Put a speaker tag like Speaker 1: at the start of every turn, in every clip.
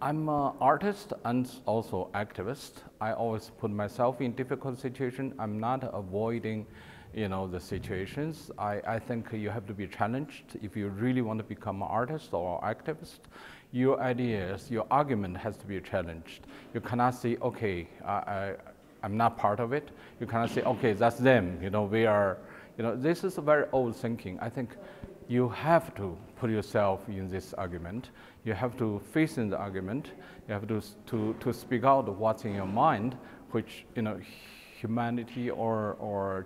Speaker 1: I'm an artist and also activist. I always put myself in difficult situations. I'm not avoiding, the situations. I think you have to be challenged if you really want to become an artist or activist. Your ideas, your argument has to be challenged. You cannot say, okay, I'm not part of it. You cannot say, okay, that's them. We are. This is a very old thinking. I think you have to put yourself in this argument. You have to face in the argument. You have to speak out what's in your mind, which humanity or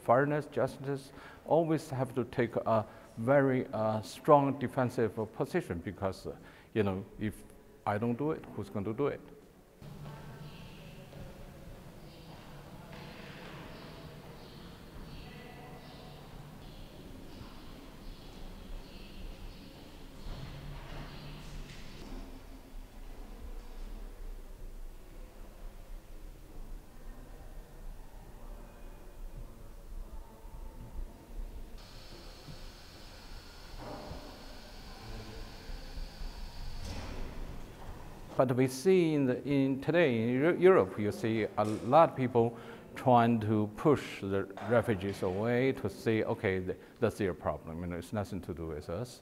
Speaker 1: fairness, justice, always have to take a very strong defensive position because if I don't do it, who's going to do it? But we see today in Europe, you see a lot of people trying to push the refugees away to say, okay, that's their problem. It's nothing to do with us,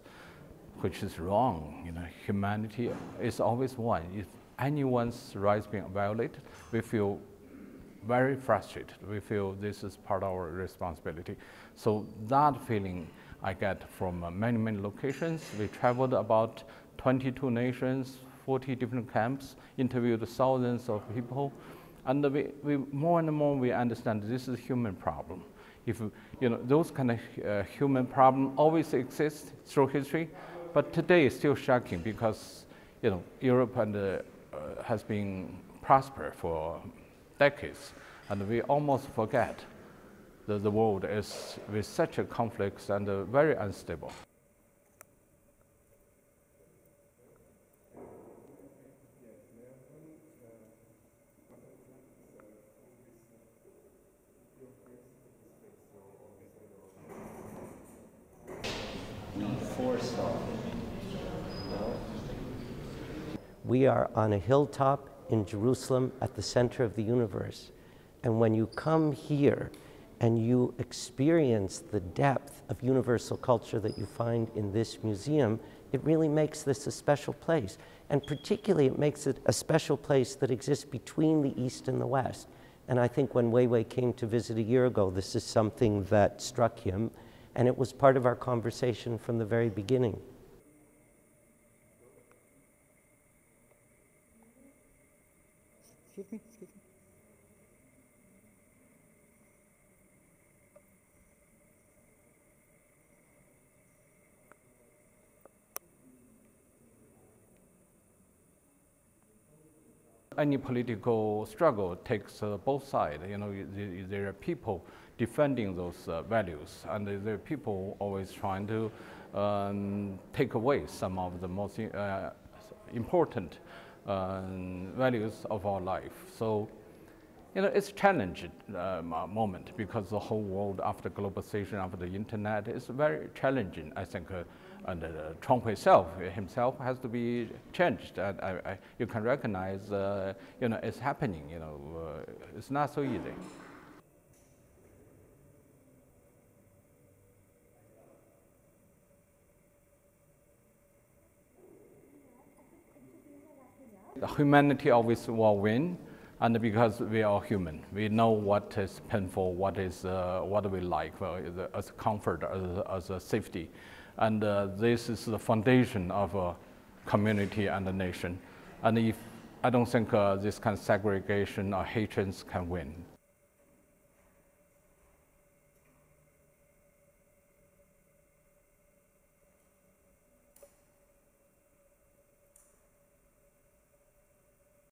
Speaker 1: which is wrong. Humanity is always one. If anyone's rights being violated, we feel very frustrated. We feel this is part of our responsibility. So that feeling I get from many, many locations. We traveled about 22 nations, 40 different camps, interviewed thousands of people, and we more and more we understand this is a human problem. If those kind of human problem always exist through history, but today is still shocking because Europe has been prosperous for decades, and we almost forget that the world is with such a conflicts and very unstable.
Speaker 2: We are on a hilltop in Jerusalem at the center of the universe. And when you come here and you experience the depth of universal culture that you find in this museum, it really makes this a special place. And particularly it makes it a special place that exists between the East and the West. And I think when Weiwei came to visit a year ago, this is something that struck him. And it was part of our conversation from the very beginning.
Speaker 3: Excuse me.
Speaker 1: Any political struggle takes both sides. There are people defending those values, and there are people always trying to take away some of the most important values of our life. So, it's a challenging moment because the whole world after globalization, after the internet, is very challenging, I think. And Trump himself has to be changed. And you can recognize, it's happening. It's not so easy. The humanity always will win, and because we are human, we know what is painful, what we like, as comfort, as a safety, and this is the foundation of a community and a nation. And I don't think this kind of segregation or hatreds can win.